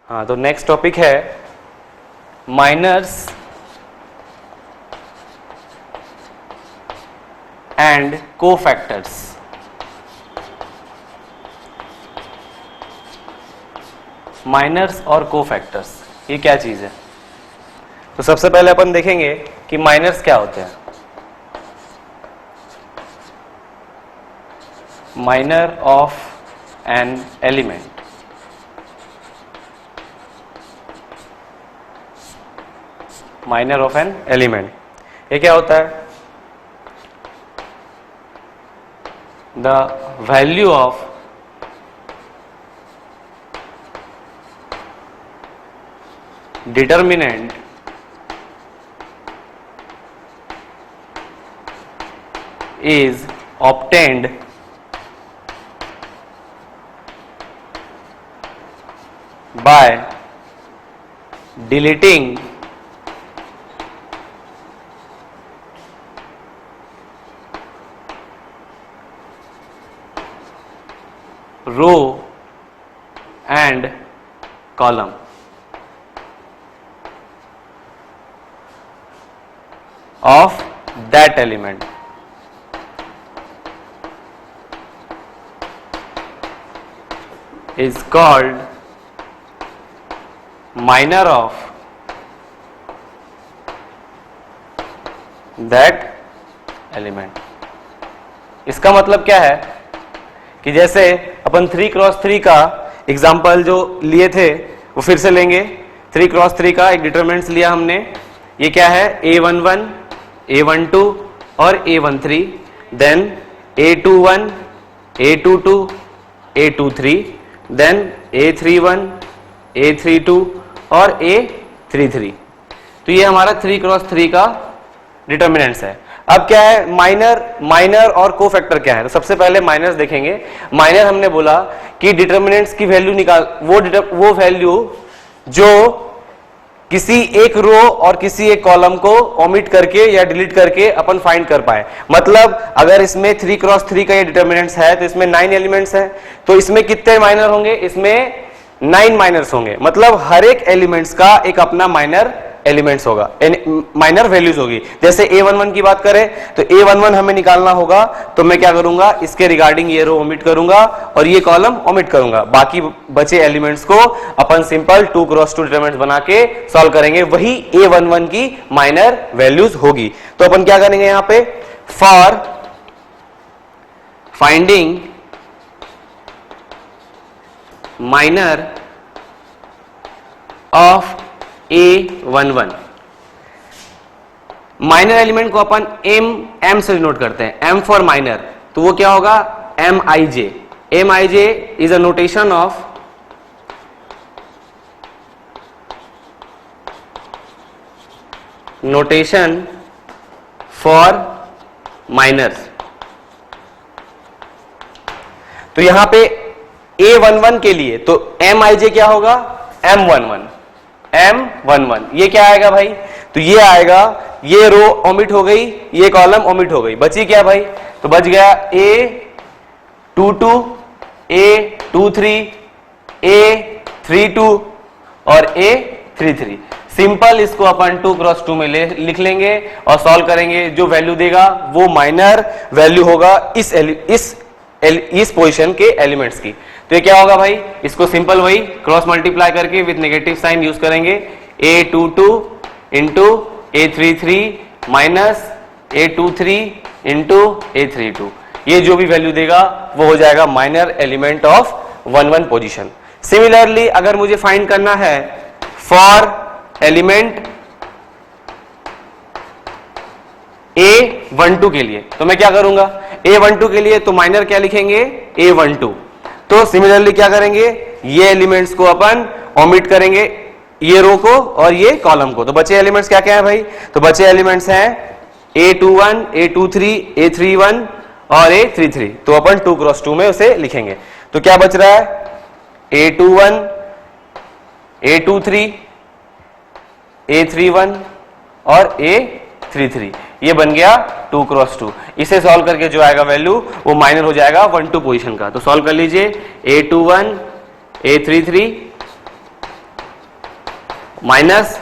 हाँ, तो next topic है माइनर्स एंड कोफैक्टर्स। माइनर्स और कोफैक्टर्स ये क्या चीज है? तो सबसे पहले अपन देखेंगे कि माइनर्स क्या होते हैं। Minor of an element, minor of an element ये क्या होता है? The value of determinant is obtained by deleting row and column. Of that element. Is called minor of that element. इसका मतलब क्या है कि जैसे अपन 3x3 का एग्जाम्पल जो लिए थे वो फिर से लेंगे। 3x3 का एक डिटरमिनेंट्स लिया हमने, ये क्या है? A11, A12 और A13, then A21, A22, A23, then A31, A32 और A33। तो ये हमारा 3x3 का डिटरमिनेंट्स है। अब क्या है? माइनर और कोफैक्टर क्या है? तो सबसे पहले माइनर्स देखेंगे। माइनर हमने बोला कि डिटरमिनेंट्स की वैल्यू निकाल, वो वैल्यू जो किसी एक रो और किसी एक कॉलम को ओमिट करके या डिलीट करके अपन फाइंड कर पाए। मतलब अगर इसमें 3x3 का ये डिटरमिनेंट्स है तो इसमें 9 एलिमेंट्स हैं, तो इसमें कितने माइनर होंगे? इसमें 9 माइनर्स होंगे। मतलब हर एक एलिमेंट्स का एक अपना माइनर एलिमेंट्स होगा, माइनर वैल्यूज होगी। जैसे A11 की बात करें तो A11 हमें निकालना होगा, तो मैं क्या करूंगा? इसके रिगार्डिंग ये रो ओमिट करूंगा और ये कॉलम ओमिट करूंगा। बाकी बचे एलिमेंट्स को अपन सिंपल 2x2 डिटरमिनेंट्स बना के सॉल्व करेंगे, वही A11 की माइनर वैल्यूज होगी। तो अपन क्या करेंगे यहां पे? For finding minor of A11, minor element को अपन M से नोट करते हैं। M फॉर माइनर, तो वो क्या होगा? Mij। Mij is a notation of for minors. तो यहां पे A11 के लिए तो Mij क्या होगा? M11। ये क्या आएगा भाई? तो ये आएगा, ये रो ओमिट हो गई, ये कॉलम ओमिट हो गई, बची क्या भाई? तो बच गया A22, A23, A32 और A33। सिंपल इसको अपन 2x2 में लिख लेंगे और सॉल्व करेंगे। जो वैल्यू देगा वो माइनर वैल्यू होगा इस पोजीशन के एलिमेंट्स की। तो ये क्या होगा भाई? इसको सिंपल वही क्रॉस मल्टीप्लाई करके विद नेगेटिव साइन यूज करेंगे। A22 into A33 minus A23 into A32। ये जो भी वैल्यू देगा वो हो जाएगा minor element of 1 position. Similarly अगर मुझे फाइंड करना है फॉर एलिमेंट A12 के लिए, तो मैं क्या करूंगा? A12 के लिए तो माइनर क्या लिखेंगे? A12। तो सिमिलरली क्या करेंगे? ये एलिमेंट्स को अपन ओमिट करेंगे, ये रो को और ये कॉलम को। तो बचे एलिमेंट्स क्या क्या है भाई? तो बचे एलिमेंट्स हैं A21, A23, A31 और A33। तो अपन 2x2 में उसे लिखेंगे। तो क्या बच रहा है? A21, A23, A31 और A33। ये बन गया 2x2। इसे सॉल्व करके जो आएगा वैल्यू वो माइनर हो जाएगा 1 2 पोजीशन का। तो सॉल्व कर लीजिए। A21, A33 माइनस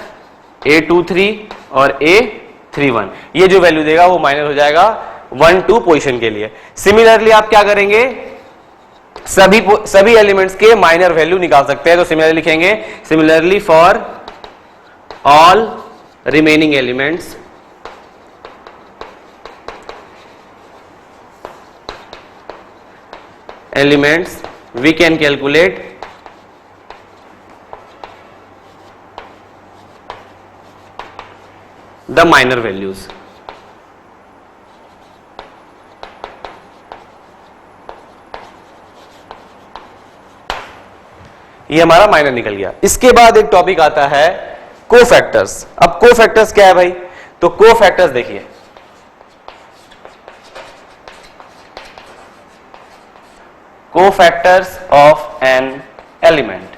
A23 और A31, ये जो वैल्यू देगा वो माइनस हो जाएगा 1 2 पोजीशन के लिए। सिमिलरली आप क्या करेंगे, सभी एलिमेंट्स के माइनर वैल्यू निकाल सकते हैं। तो सिमिलरली लिखेंगे, similarly for all remaining elements we can calculate the minor values. ये हमारा माइनर निकल गया। इसके बाद एक टॉपिक आता है कोफैक्टर्स। अब कोफैक्टर्स क्या है भाई, तो कोफैक्टर्स देखिए, cofactors of an element।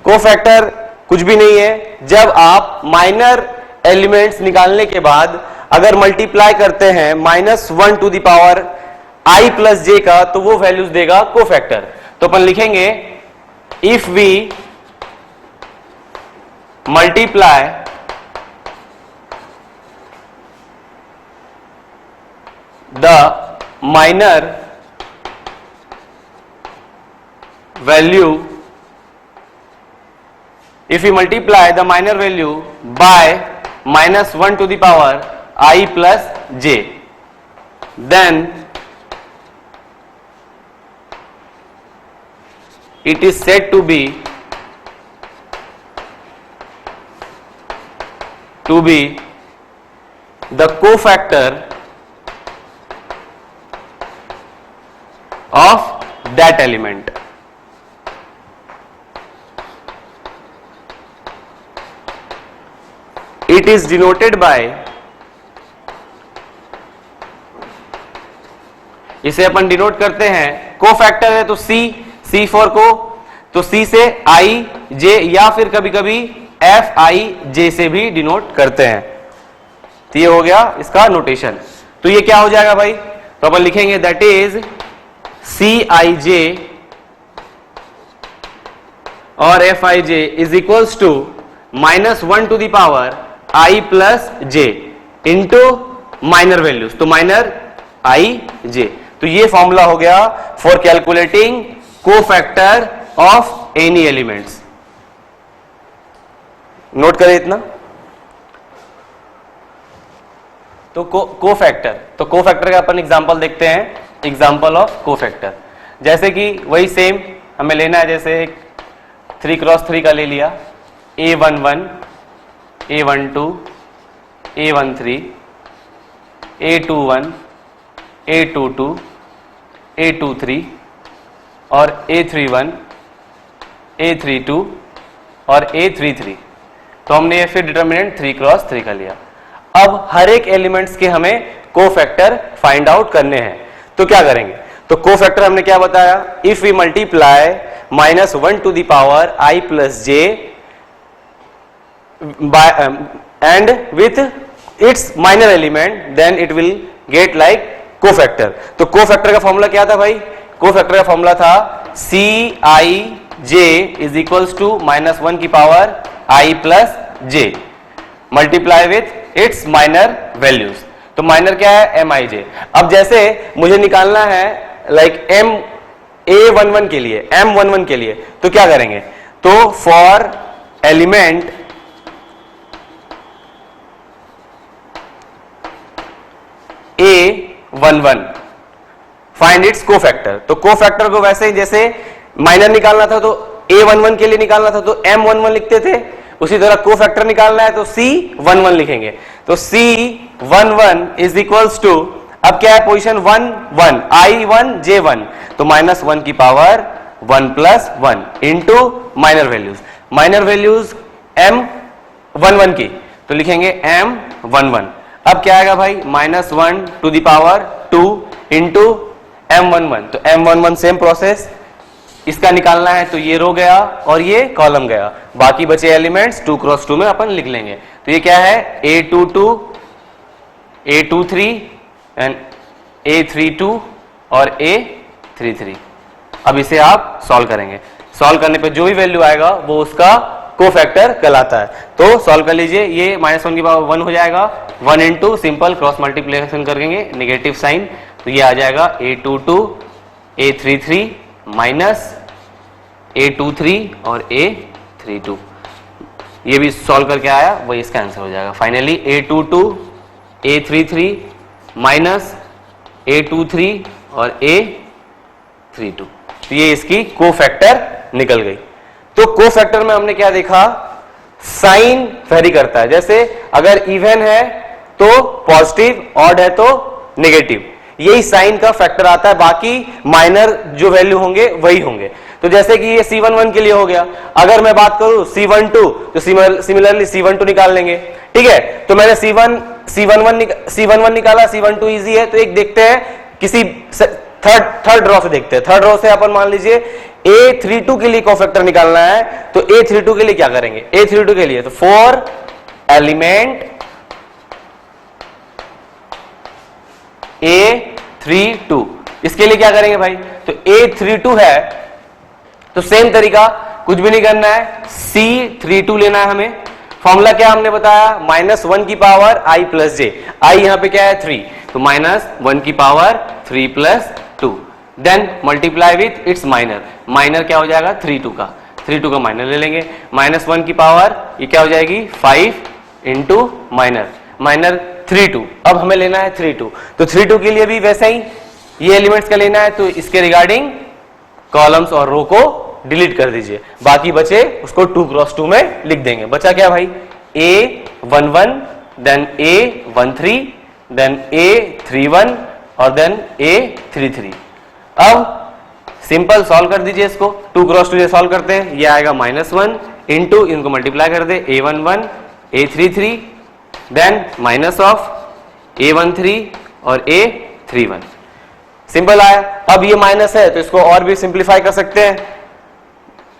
Cofactor कुछ भी नहीं है, जब आप माइनर एलिमेंट्स निकालने के बाद अगर मल्टीप्लाई करते हैं -1 to the power i plus j का, तो वो वैल्यूज देगा कोफैक्टर। तो अपन लिखेंगे if we multiply the minor value, if we multiply the minor value by -1 to the power I plus j, then it is said to be the cofactor of that element। It is denoted by, इसे अपन denote करते हैं, cofactor है तो C for को, तो C से I J या फिर कभी कभी F I J से भी डिनोट करते हैं। तो ये हो गया इसका नोटेशन। तो ये क्या हो जाएगा भाई, तो अपन लिखेंगे दैट इज Cij और Fij is equals to -1 to the power I plus j into minor values, तो माइनर Ij। तो ये फॉर्मूला हो गया for calculating cofactor of any elements. Note करें इतना। तो कोफैक्टर, तो कोफैक्टर का अपन एग्जांपल देखते हैं। एग्जाम्पल ऑफ कोफैक्टर, जैसे कि वही सेम हमें लेना है, जैसे 3x3 का ले लिया, A11, A12, A13, A21, A22, A23 और A31, A32 और A33। तो हमने ये फिर डिटर्मिनेंट 3x3 का लिया। अब हर एक एलिमेंट्स के हमें कोफैक्टर फाइंड आउट करने हैं। तो क्या करेंगे, तो कोफैक्टर हमने क्या बताया, if we multiply -1 to the power I plus j and with its minor element, then it will get like cofactor. तो कोफैक्टर का फॉर्मूला क्या था भाई, कोफैक्टर का फॉर्मूला था Cij इज इक्वल्स टू -1 की power I plus j multiply with its minor values. तो minor क्या है, Mij। अब जैसे मुझे निकालना है लाइक A11 के लिए, M11 के लिए, तो क्या करेंगे, तो for element A11 find its cofactor. तो कोफैक्टर को वैसे ही जैसे माइनर निकालना था तो A11 के लिए निकालना था तो M11 लिखते थे, उसी तरह कोफैक्टर निकालना है तो C11 लिखेंगे। तो C11 इज इक्वल्स टू, अब क्या है पोजीशन 1 1 I1 J1, तो -1 की power 1 plus 1 into minor values M11 की, तो लिखेंगे M11। अब क्या आएगा भाई, -1 to the power 2 into M11, तो M11 सेम प्रोसेस, इसका निकालना है तो ये रो गया और ये कॉलम गया, बाकी बचे एलिमेंट्स 2x2 में अपन लिख लेंगे। तो ये क्या है, A22, A23 एंड A32 और 3 3। अब इसे आप सॉल्व करेंगे, सॉल्व करने पे जो भी वैल्यू आएगा वो उसका कोफैक्टर कहलाता है। तो सॉल्व कर लीजिए, ये -1 की पावर 1 हो जाएगा, 1 इंटू सिंपल क्रॉस मल्टीप्लिकेशन करेंगे नेगेटिव साइन, तो ये आ जाएगा A22 A33 माइनस A23 और A32। ये भी सॉल्व करके आया, वही इसका आंसर हो जाएगा। Finally A22 A33 minus A23 और A32, तो ये इसकी कोफैक्टर निकल गई। तो कोफैक्टर में हमने क्या देखा, साइन वेरी करता है। जैसे अगर इवन है तो पॉजिटिव, ऑड है तो नेगेटिव, यही साइन का फैक्टर आता है, बाकी माइनर जो वैल्यू होंगे वही होंगे। तो जैसे कि ये C11 के लिए हो गया, अगर मैं बात करूं C12 तो सिमिलरली C12 निकाल लेंगे। ठीक है, तो मैंने C11 निकाला, C12 इजी है। तो एक देखते हैं किसी थर्ड रो से देखते हैं। थर्ड रो से अपन मान लीजिए A32 के लिए कोफैक्टर निकालना है, तो A32 के लिए क्या करेंगे, A32 के लिए तो 4 एलिमेंट A32, इसके लिए क्या करेंगे भाई, तो A32 है तो सेम तरीका, कुछ भी नहीं करना है, C32 लेना है हमें। फॉर्मूला क्या हमने बताया, -1 की power i plus J, I यहां पे क्या है 3, तो -1 की power 3 plus 2, then multiply with its minor, minor क्या हो जाएगा 32 का, 32 का माइनर ले लेंगे, -1 की पावर ये क्या हो जाएगी 5 इंटू माइनर 32। अब हमें लेना है 32, तो 32 के लिए भी वैसे ही ये एलिमेंट्स का लेना है, तो इसके रिगार्डिंग कॉलम्स और रो को डिलीट कर दीजिए, बाकी बचे उसको 2 क्रॉस 2 में लिख देंगे। बचा क्या भाई, A11 then A13 then A31 और देन A33। अब सिंपल सॉल्व कर दीजिए इसको, 2 क्रॉस 2 से सॉल्व करते हैं, ये आएगा -1 इंटू इनको मल्टीप्लाई कर दे, A11 A33 then minus of A13 और A31, सिंपल आया। अब ये माइनस है तो इसको और भी सिंप्लीफाई कर सकते हैं,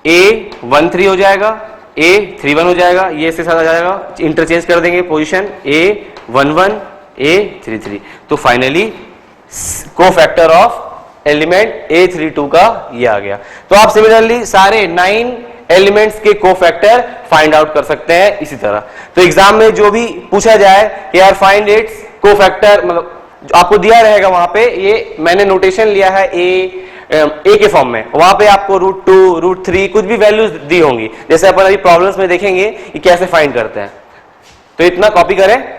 A13 हो जाएगा, A31 हो जाएगा, ये इसके साथ आ जाएगा, इंटरचेंज कर देंगे पोजीशन, A11 A33, तो finally cofactor of element A32 का ये आ गया। तो आप सिमिलरली सारे 9 एलिमेंट्स के कोफैक्टर फाइंड आउट कर सकते हैं इसी तरह। तो एग्जाम में जो भी पूछा जाए कि यार फाइंड इट्स कोफैक्टर, मतलब आपको दिया रहेगा वहां पे, ये मैंने नोटेशन लिया है ए के फॉर्म में, वहां पे आपको √2 √3 कुछ भी वैल्यूज दी होंगी, जैसे अपन अभी प्रॉब्लम्स में देखेंगे कि कैसे फाइंड करते हैं। तो इतना कॉपी करें,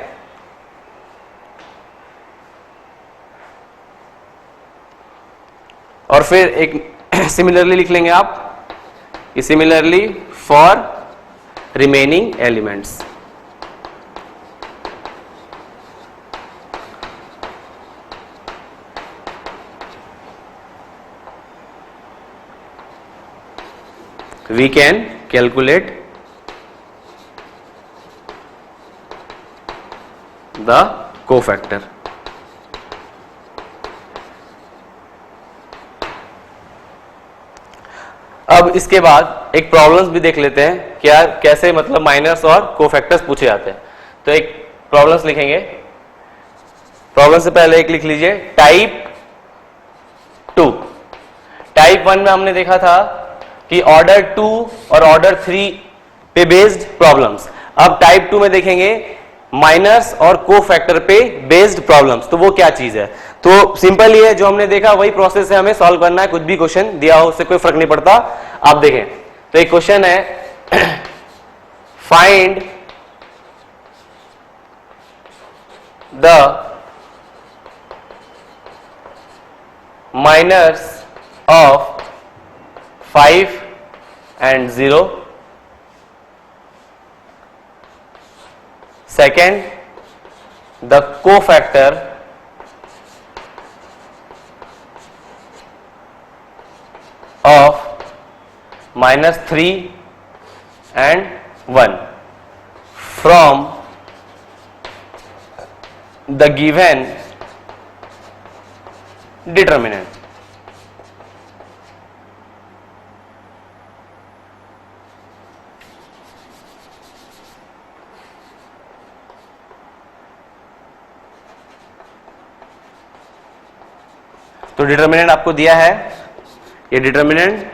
और फिर एक सिमिलरली लिख लेंगे आप, similarly for remaining elements. We can calculate the cofactor. अब इसके बाद एक प्रॉब्लम्स भी देख लेते हैं कि यार कैसे मतलब माइनर्स और कोफैक्टर्स पूछे जाते हैं। तो एक प्रॉब्लम्स लिखेंगे, प्रॉब्लम से पहले एक लिख लीजिए टाइप 2। टाइप 1 में हमने देखा था कि ऑर्डर 2 और ऑर्डर 3 पे बेस्ड प्रॉब्लम्स। अब टाइप 2 में देखेंगे माइनर्स और कोफैक्टर पे बेस्ड प्रॉब्लम्स, तो वो क्या चीज है। तो सिंपल ये है, जो हमने देखा वही प्रोसेस है, हमें सॉल्व करना है, कुछ भी क्वेश्चन दिया हो उससे कोई फर्क नहीं पड़ता। आप देखें तो एक क्वेश्चन है find the minors of 5 and 0, second the cofactor of -3 and 1 from the given determinant। तो डिटर्मिनेंट आपको दिया है, ये डिटर्मिनेंट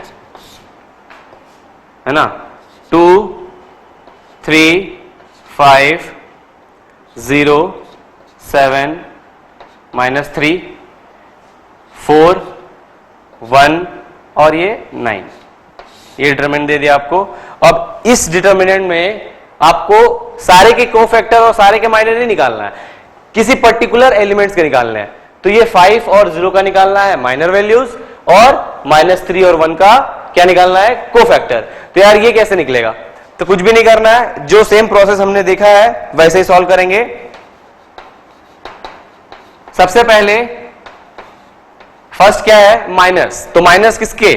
है ना, 2 3 5 0 7 -3 4 1 और ये 9, ये डिटर्मिनेंट दे दिया आपको। अब इस डिटर्मिनेंट में आपको सारे के कोफैक्टर और सारे के माइनर नहीं निकालना है, किसी पर्टिकुलर एलिमेंट्स के निकालने हैं। तो ये 5 और 0 का निकालना है माइनर वैल्यूज, और -3 और 1 का क्या निकालना है, कोफैक्टर। तो यार ये कैसे निकलेगा, तो कुछ भी नहीं करना है, जो सेम प्रोसेस हमने देखा है वैसे ही सॉल्व करेंगे। सबसे पहले फर्स्ट क्या है, माइनस, तो माइनस किसके,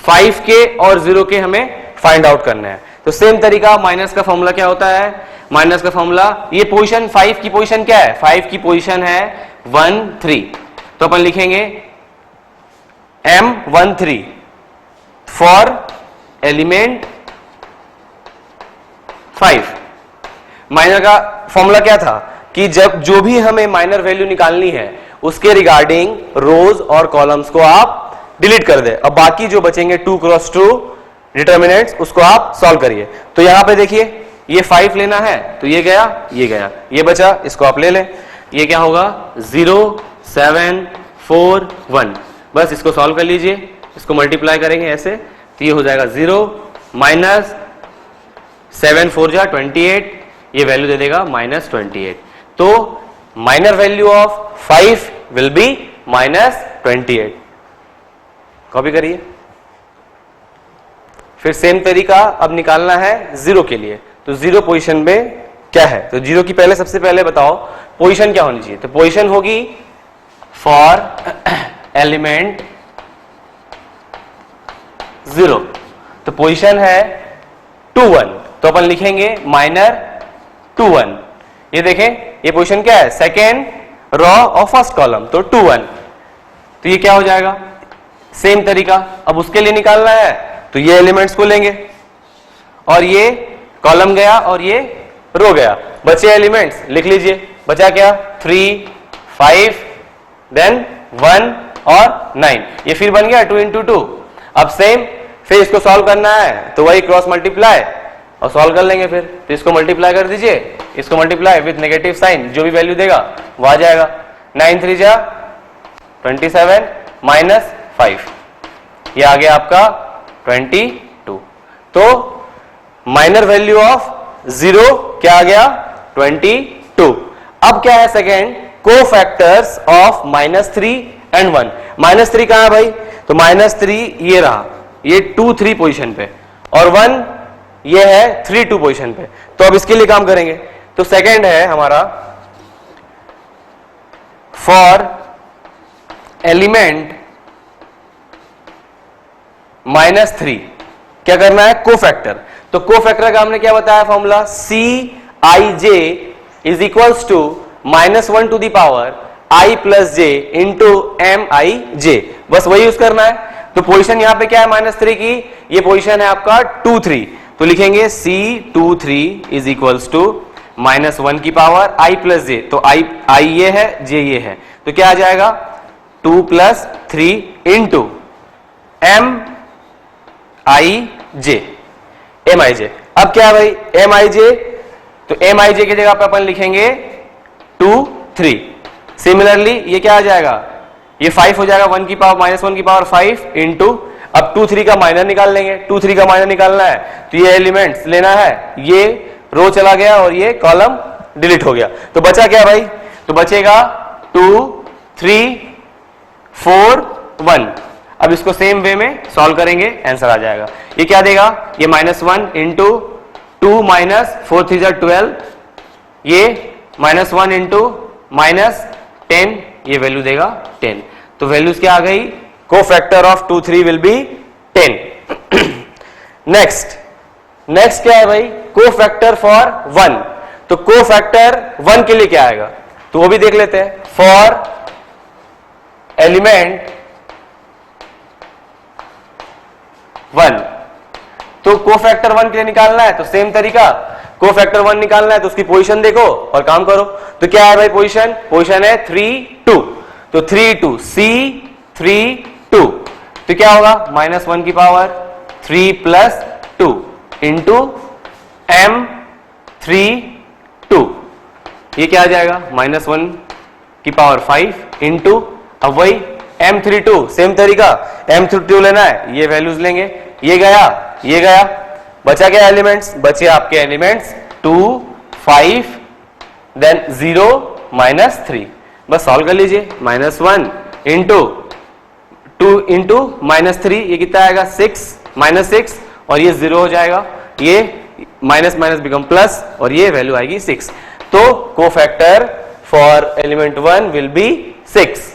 5 के और 0 के हमें फाइंड आउट करना है। तो सेम तरीका, माइनस का फॉर्मूला क्या होता है, माइनस का फॉर्मूला, ये पोजीशन 5 की पोजीशन क्या है, 5 की पोजीशन है 1 3, तो अपन लिखेंगे M13 फॉर एलिमेंट 5। माइनर का फॉर्मूला क्या था कि जब जो भी हमें माइनर वैल्यू निकालनी है उसके रिगार्डिंग रोज और कॉलम्स को आप डिलीट कर दे, अब बाकी जो बचेंगे 2 क्रॉस 2 डिटर्मिनेंट्स उसको आप सॉल्व करिए। तो यहां पे देखिए ये 5 लेना है, तो ये गया, ये गया, ये बचा, इसको आप ले लें। ये क्या होगा, 0 7 4 1, बस इसको सॉल्व कर लीजिए, इसको मल्टीप्लाई करेंगे ऐसे, तो ये हो जाएगा 0 माइनस 7 4 जा 28, ये वैल्यू दे देगा -28। तो minor value of 5 will be -28। Copy करिए। फिर सेम तरीका अब निकालना है 0 के लिए, तो 0 पोजीशन में क्या है, तो 0 की पहले सबसे पहले बताओ पोजीशन क्या होनी चाहिए, तो पोजीशन होगी फॉर एलिमेंट 0, तो पोजीशन है 2 1, तो अपन लिखेंगे माइनर 2 1। ये देखें ये पोजीशन क्या है, सेकेंड रॉ और फर्स्ट कॉलम, तो 2 1, तो ये क्या हो जाएगा, सेम तरीका। अब उसके लिए निकालना है तो ये एलिमेंट्स को लेंगे, और ये कॉलम गया और ये रो गया, बचे एलिमेंट्स लिख लीजिए, बचा क्या 3 5 देन 1 और 9, ये फिर बन गया 2 × 2। अब सेम फिर इसको सॉल्व करना है तो वही क्रॉस मल्टीप्लाई और सॉल्व कर लेंगे। फिर तो इसको मल्टीप्लाई कर दीजिए, इसको मल्टीप्लाई विथ नेगेटिव साइन, जो भी वैल्यू देगा वो आ जाएगा, 9 3 जा 27 -5, ये आ गया आपका 22। तो माइनर वैल्यू ऑफ 0 क्या आ गया, 22। अब क्या है सेकेंड, कोफैक्टर्स ऑफ -3 and 1। -3 कहां है भाई, तो -3 ये रहा, ये 2 3 पोजीशन पे, और 1 ये है 3 2 पोजीशन पे। तो अब इसके लिए काम करेंगे, तो सेकेंड है हमारा फॉर एलिमेंट -3 क्या करना है, कोफैक्टर। तो कोफैक्टर का हमने क्या बताया formula, Cij is equals to -1 to the power i plus j into Mij, बस वही यूज करना है। तो पोजीशन यहां पे क्या है -3 की, ये पोजीशन है आपका 2 3, तो लिखेंगे C23 इज इक्वल्स टू -1 की पावर i प्लस j, तो i ये है, j ये है, तो क्या आ जाएगा 2 + 3 इंटू Mij। अब क्या है भाई Mij, तो Mij की जगह पे अपन लिखेंगे 2 3। सिमिलरली ये क्या आ जाएगा, ये 5 हो जाएगा, 1 की पावर -1 की पावर 5 इंटू, अब 2 3 का माइनर निकाल लेंगे, 2 3 का माइनर निकालना है तो ये एलिमेंट्स लेना है, ये रो चला गया और ये कॉलम डिलीट हो गया, तो बचा क्या भाई, तो बचेगा 2 3 4 1। अब इसको सेम वे में सॉल्व करेंगे, आंसर आ जाएगा। ये क्या देगा, ये -1 इंटू 2 -4 3 12, ये -1 इंटू -10, ये वैल्यू देगा 10। तो वैल्यूज क्या आ गई, cofactor of 2 3 will be 10। Next क्या है भाई, कोफैक्टर फॉर 1। तो कोफैक्टर 1 के लिए क्या आएगा, तो वो भी देख लेते हैं। फॉर एलिमेंट 1, तो कोफैक्टर 1 के लिए निकालना है तो सेम तरीका, कोफैक्टर 1 निकालना है तो उसकी पोजीशन देखो और काम करो। तो क्या है भाई पोजीशन है 3 2, तो 3 2 C 3 2, तो क्या होगा -1 की पावर 3 प्लस 2 इंटू m3 2, ये क्या आ जाएगा -1 की पावर 5 इंटू, अब वही m32 सेम तरीका m32 लेना है, ये वैल्यूज लेंगे, ये गया, बचा क्या एलिमेंट्स, बचे आपके एलिमेंट्स 2 5 देन 0 -3, बस सॉल्व कर लीजिए। -1 इंटू 2 इंटू -3, ये कितना आएगा 6 और ये 0 हो जाएगा, ये माइनस माइनस बिकम प्लस और ये वैल्यू आएगी 6। तो cofactor for element 1 will be 6।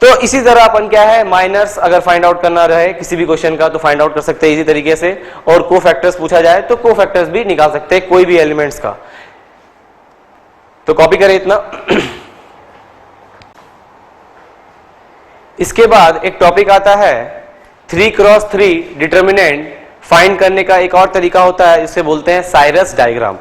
तो इसी तरह अपन क्या है, माइनर्स अगर फाइंड आउट करना रहे किसी भी क्वेश्चन का तो फाइंड आउट कर सकते हैं इसी तरीके से, और कोफैक्टर्स पूछा जाए तो कोफैक्टर्स भी निकाल सकते हैं कोई भी एलिमेंट्स का। तो कॉपी करें इतना। इसके बाद एक टॉपिक आता है 3x3 डिटर्मिनेंट फाइंड करने का एक और तरीका होता है, जिसे बोलते हैं साइरस डायग्राम।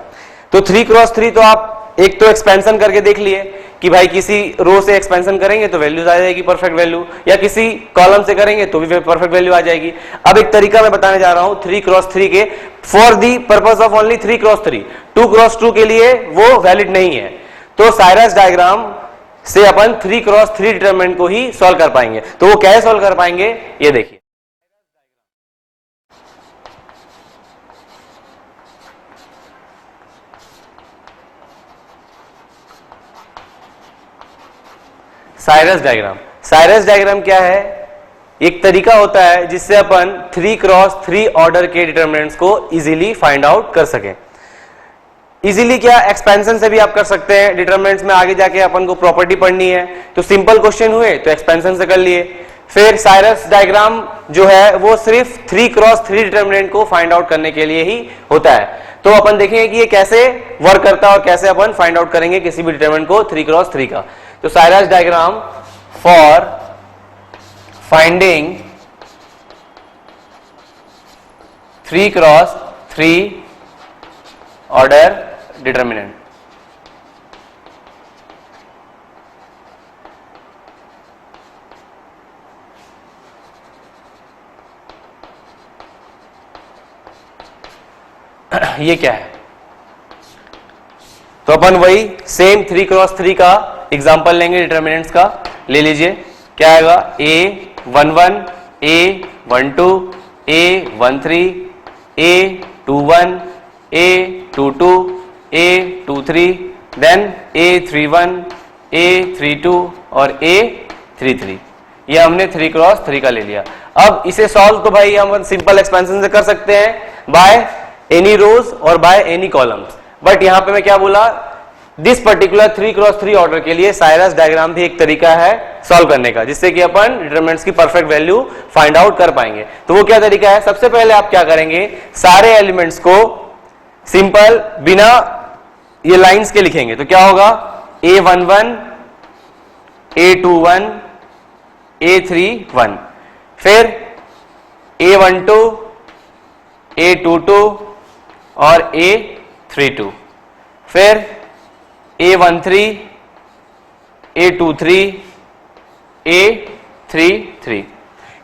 तो 3x3 तो आप एक तो एक्सपेंशन करके देख लिए कि भाई किसी रो से एक्सपेंशन करेंगे तो वैल्यूज आ जाएगी परफेक्ट वैल्यू, या किसी कॉलम से करेंगे तो भी परफेक्ट वैल्यू आ जाएगी। अब एक तरीका मैं बताने जा रहा हूं 3x3 के, for the purpose of only 3x3, 2x2 के लिए वो वैलिड नहीं है। तो साइरस डायग्राम से अपन 3x3 डिटरमिनेंट को ही सॉल्व कर पाएंगे। तो वो कैसे सॉल्व कर पाएंगे ये देखिए। साइरस डायग्राम क्या है, एक तरीका होता है जिससे अपन 3x3 ऑर्डर के डिटरमिनेंट्स को इजीली फाइंड आउट कर सकें। इजीली क्या, एक्सपेंशन से भी आप कर सकते हैं। डिटरमिनेंट्स में आगे जाके अपन को प्रॉपर्टी पढ़नी है तो सिंपल क्वेश्चन हुए तो एक्सपेंशन से कर लिए। फिर साइरस डायग्राम जो है वो सिर्फ 3x3 डिटरमिनेंट को फाइंड आउट करने के लिए ही होता है। तो अपन देखेंगे कि ये कैसे वर्क करता है और कैसे अपन फाइंड आउट करेंगे किसी भी डिटरमिनेंट को 3x3 का। तो Cyrus diagram for finding 3x3 order determinant. ये क्या है, तो अपन वही सेम 3x3 का एग्जांपल लेंगे डिटरमिनेंट्स का। ले लीजिए, क्या आएगा A11 A12 A13 A21 A22 A23 then A31 A32 और A33। ये हमने 3x3 का ले लिया। अब इसे सॉल्व तो भाई हम सिंपल एक्सपेंशन से कर सकते हैं बाय एनी रोज और बाय एनी कॉलम्स, बट यहां पे मैं क्या बोला, दिस पर्टिकुलर 3x3 ऑर्डर के लिए साइरस डायग्राम भी एक तरीका है सॉल्व करने का, जिससे कि अपन डिटरमिनेंट्स की परफेक्ट वैल्यू फाइंड आउट कर पाएंगे। तो वो क्या तरीका है, सबसे पहले आप क्या करेंगे, सारे एलिमेंट्स को सिंपल बिना ये लाइंस के लिखेंगे। तो क्या होगा, A11 A21 A31, फिर A12 A22 और A32, फिर A13 A23 A33।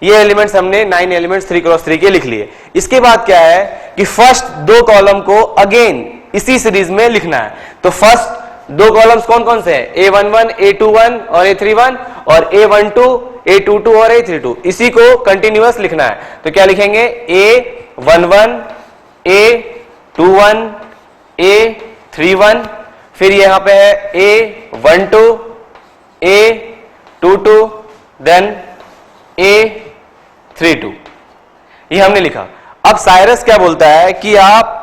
ये एलिमेंट्स हमने 9 एलिमेंट्स 3x3 के लिख लिए। इसके बाद क्या है कि फर्स्ट 2 कॉलम को अगेन इसी सीरीज में लिखना है। तो फर्स्ट 2 कॉलम्स कौन कौन से हैं, A11 A21 और A31, और A12 A22 और A32, इसी को कंटिन्यूअस लिखना है। तो क्या लिखेंगे, A11 A21 A31, फिर यहां पे है A12 A22 देन A32, ये हमने लिखा। अब साइरस क्या बोलता है कि आप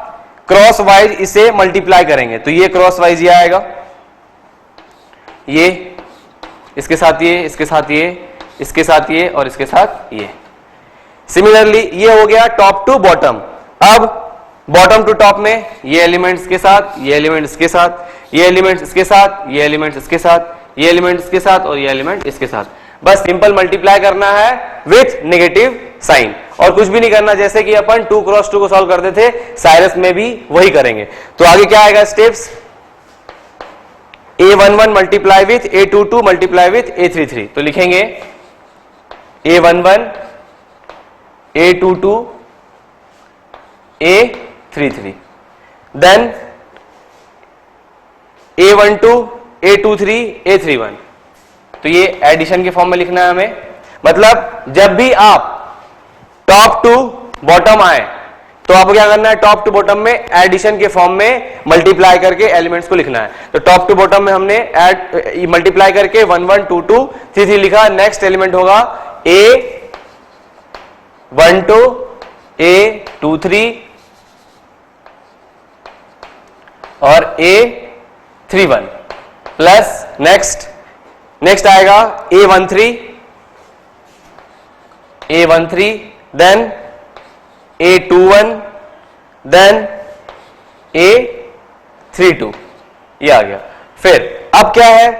क्रॉस वाइज इसे मल्टीप्लाई करेंगे। तो ये क्रॉस वाइज ये आएगा, ये इसके साथ ये, इसके साथ ये, इसके साथ ये और इसके साथ ये। सिमिलरली ये हो गया टॉप टू बॉटम। अब बॉटम टू टॉप में ये एलिमेंट्स के साथ, ये एलिमेंट्स के साथ, ये एलिमेंट्स इसके साथ, ये एलिमेंट्स इसके साथ, ये एलिमेंट्स इसके साथ और ये एलिमेंट इसके साथ। बस सिंपल मल्टीप्लाई करना है विथ नेगेटिव साइन और कुछ भी नहीं करना, जैसे कि अपन 2x2 को सॉल्व करते थे, साइरस में भी वही करेंगे। तो आगे क्या आएगा steps, A11 multiply with A22 multiply with A33। तो लिखेंगे A11, A22, A33, then A12, A23, A31। तो ये एडिशन के फॉर्म में लिखना है हमें। मतलब जब भी आप टॉप टू बॉटम आए तो आपको क्या करना है, टॉप टू बॉटम में एडिशन के फॉर्म में मल्टीप्लाई करके एलिमेंट्स को लिखना है। तो टॉप टू बॉटम में हमने ऐड मल्टीप्लाई करके 1 1 2 2 3 3 लिखा। नेक्स्ट एलिमेंट होगा A12, A23 और A31 प्लस नेक्स्ट आएगा A13 then A21 then A32, ये आ गया। फिर अब क्या है,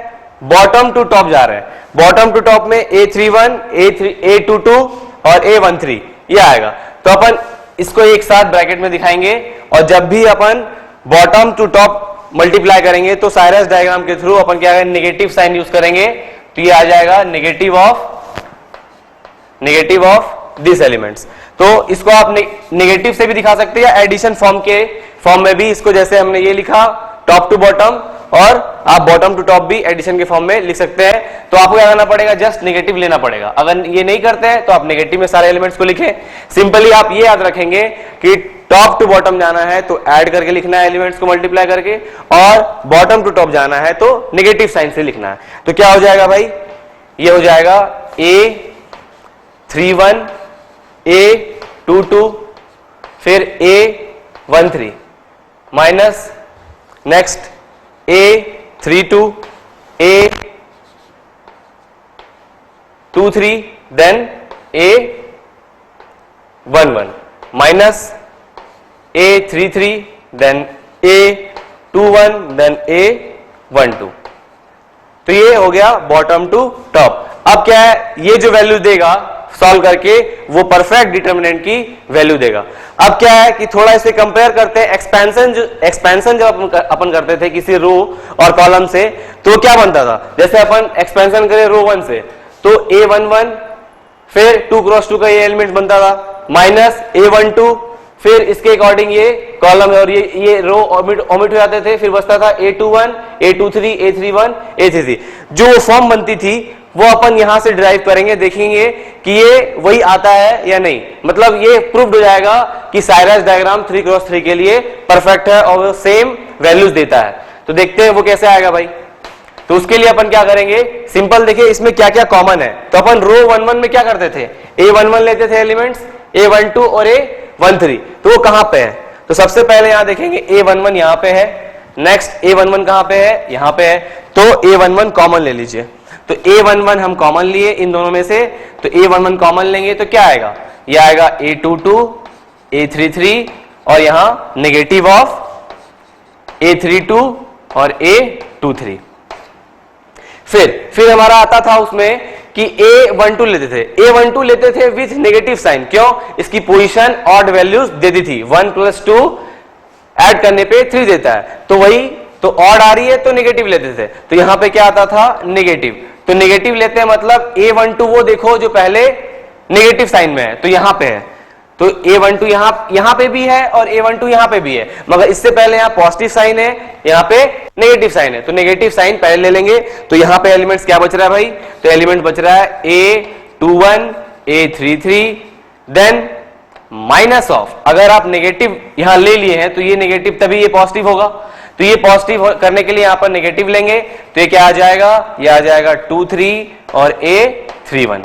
बॉटम टू टॉप जा रहे हैं। बॉटम टू टॉप में A31, A22 और A13 ये आएगा। तो अपन इसको एक साथ ब्रैकेट में दिखाएंगे और जब भी अपन बॉटम टू टॉप मल्टीप्लाई करेंगे तो साइरस डायग्राम के थ्रू अपन क्या करेंगे, नेगेटिव साइन यूज करेंगे। तो ये आ जाएगा नेगेटिव ऑफ दिस एलिमेंट्स। तो इसको आप नेगेटिव से भी दिखा सकते हैं या एडिशन फॉर्म में भी इसको, जैसे हमने ये लिखा टॉप टू बॉटम, और आप बॉटम टू टॉप भी एडिशन के फॉर्म में लिख सकते हैं। तो आपको क्या करना पड़ेगा, जस्ट नेगेटिव लेना पड़ेगा। अगर ये नहीं करते हैं तो आप नेगेटिव में सारे एलिमेंट्स को लिखें। सिंपली आप ये याद रखेंगे कि टॉप टू बॉटम जाना है तो ऐड करके लिखना है एलिमेंट्स को मल्टीप्लाई करके, और बॉटम टू टॉप जाना है तो नेगेटिव साइन से लिखना है। तो क्या हो जाएगा भाई, ये हो जाएगा A31, A22 फिर A13 minus next A32, A23 then A11 minus A33 then A21 then A12। तो ये हो गया बॉटम टू टॉप। अब क्या है, ये जो वैल्यू देगा सॉल्व करके वो परफेक्ट डिटर्मिनेंट की वैल्यू देगा। अब क्या है कि थोड़ा इसे कंपेयर करते हैं। एक्सपेंशन जब अपन करते थे किसी रो और कॉलम से तो क्या बनता था, जैसे अपन एक्सपेंशन करें रो 1 से तो A11 फिर 2 क्रॉस 2 का ये एलिमेंट बनता था, माइनस A12 फिर इसके अकॉर्डिंग ये कॉलम और ये रो ओमिट हो जाते थे, फिर बचता था A21, A23, A31, A33। जो फॉर्म बनती थी वो अपन यहां से डिराइव करेंगे, देखेंगे कि ये वही आता है या नहीं। मतलब ये प्रूव्ड हो जाएगा कि साइरस डायग्राम 3x3 के लिए परफेक्ट है और वो सेम वैल्यूज देता है। तो देखते हैं वो कैसे आएगा भाई। तो उसके लिए अपन क्या करेंगे, सिंपल देखिए इसमें क्या क्या कॉमन है। तो अपन रो 1 1 में क्या करते थे, A11 लेते थे एलिमेंट्स, A12 और A13। तो वो कहां पे है, तो सबसे पहले यहां देखेंगे A11 यहां पे है, नेक्स्ट A11 कहां पे है, यहां पे है। तो A11 कॉमन ले लीजिए। तो A11 हम कॉमन लिए इन दोनों में से, तो A11 कॉमन लेंगे तो क्या आएगा, ये आएगा A22, A33 और यहां नेगेटिव ऑफ A32 और A23। फिर हमारा आता था उसमें कि A12 लेते थे विथ नेगेटिव साइन। क्यों, इसकी पोजीशन ऑड वैल्यूज देती थी, 1 + 2 ऐड करने पे 3 देता है। तो वही तो ऑड आ रही है तो नेगेटिव लेते थे। तो यहां पे क्या आता था, नेगेटिव। तो नेगेटिव लेते हैं मतलब A12 वो देखो जो पहले नेगेटिव साइन में है, तो यहां पे है। तो A12 यहां पे भी है और A12 यहां पे भी है, मगर इससे पहले यहां पॉजिटिव साइन है, यहां पे नेगेटिव साइन है। तो नेगेटिव साइन पहले ले लेंगे। तो यहां पे एलिमेंट्स क्या बच रहा है भाई, तो एलिमेंट बच रहा है A21, A33 then minus of, अगर आप नेगेटिव यहां ले लिए हैं तो ये नेगेटिव तभी ये पॉजिटिव होगा। तो ये पॉजिटिव करने के लिए यहां पर नेगेटिव लेंगे तो ये क्या आ जाएगा, ये आ जाएगा 2 3 और A31।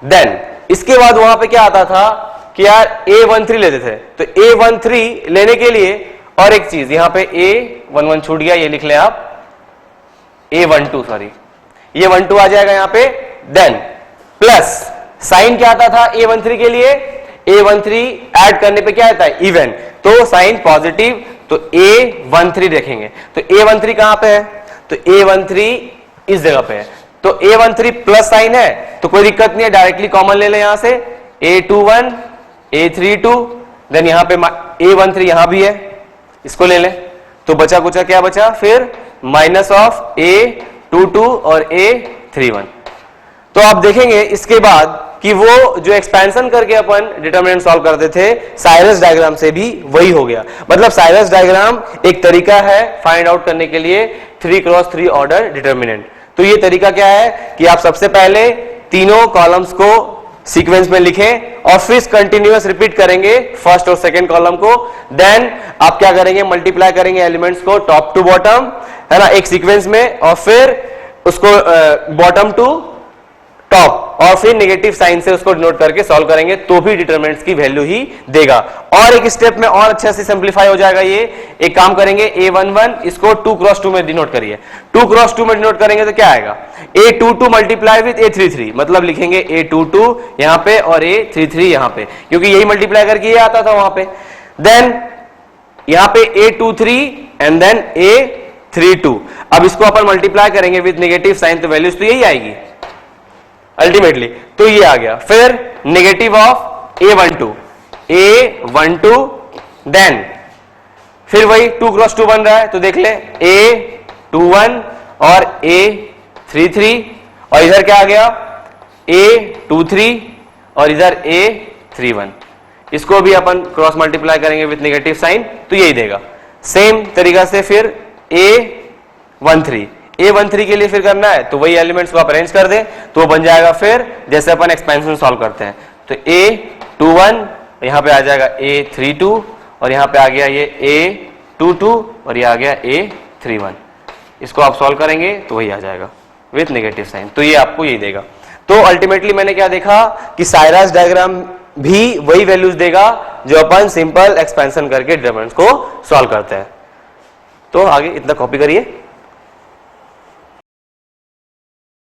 देन इसके बाद वहां पे क्या आता था कि यार A13 लेते थे। तो A13 लेने के लिए और एक चीज, यहां पे A11 छूट गया, ये लिख लें आप, A12 सॉरी, ये 12 आ जाएगा यहां पे। देन प्लस साइन क्या आता था A13 के लिए, A13 ऐड करने पे क्या आता है, इवन, तो साइन पॉजिटिव, तो A13 देखेंगे। तो A13 कहां पे है, तो A13 इस जगह पे है। तो A13 प्लस साइन है तो कोई दिक्कत नहीं है, डायरेक्टली कॉमन ले लें यहां से, A21, A32 देन यहां पे A13 यहां भी है, इसको ले लें। तो बचा कुचा क्या बचा, फिर माइनस ऑफ A22 और A31। तो आप देखेंगे इसके बाद कि वो जो एक्सपेंशन करके अपन डिटरमिनेंट सॉल्व करते थे साइरस डायग्राम से भी वही हो गया। मतलब साइरस डायग्राम एक तरीका है फाइंड आउट करने के लिए 3x3 ऑर्डर डिटरमिनेंट। तो ये तरीका क्या है कि आप सबसे पहले तीनों कॉलम्स को सीक्वेंस में लिखें और फिर कंटिन्यूअस रिपीट करेंगे फर्स्ट और सेकंड कॉलम को। देन आप क्या करेंगे, मल्टीप्लाई करेंगे एलिमेंट्स को टॉप टू बॉटम, है ना, एक सीक्वेंस में, और फिर उसको बॉटम टू टॉप और फिर नेगेटिव साइन से उसको डिनोट करके सॉल्व करेंगे तो भी डिटरमिनेंट्स की वैल्यू ही देगा। और एक स्टेप में और अच्छे से सिंपलीफाई हो जाएगा ये। एक काम करेंगे A11 इसको 2x2 में डिनोट करिए। 2x2 में डिनोट करेंगे तो क्या आएगा, A22 मल्टीप्लाई विद A33, मतलब लिखेंगे A22 यहां पे और A33 यहां पे, क्योंकि यही मल्टीप्लाई करके ये आता था वहां पे। देन यहां पे A23 एंड देन A32। अब इसको अपन मल्टीप्लाई करेंगे विद नेगेटिव साइन तो वैल्यूज तो यही आएगी अल्टीमेटली। तो ये आ गया। फिर नेगेटिव ऑफ A12 देन फिर वही 2x2 बन रहा है तो देख ले A21 और A33, और इधर क्या आ गया A23 और इधर A31। इसको भी अपन क्रॉस मल्टीप्लाई करेंगे विथ नेगेटिव साइन तो यही देगा। सेम तरीका से फिर A13 के लिए फिर करना है तो वही एलिमेंट्स को आप अरेंज कर दें तो वो बन जाएगा फिर जैसे अपन एक्सपेंशन सॉल्व करते हैं। तो A21 यहां पे आ जाएगा A32 और यहां पे आ गया ये A22 और ये आ गया A31। इसको आप सॉल्व करेंगे तो वही आ जाएगा विथ नेगेटिव साइन, तो ये आपको यही देगा। तो अल्टीमेटली मैंने क्या देखा कि साइरस डायग्राम भी वही वैल्यूज देगा जो अपन सिंपल एक्सपेंशन करके डिटरमिनेंट्स को सॉल्व करते हैं। तो आगे इतना कॉपी करिए।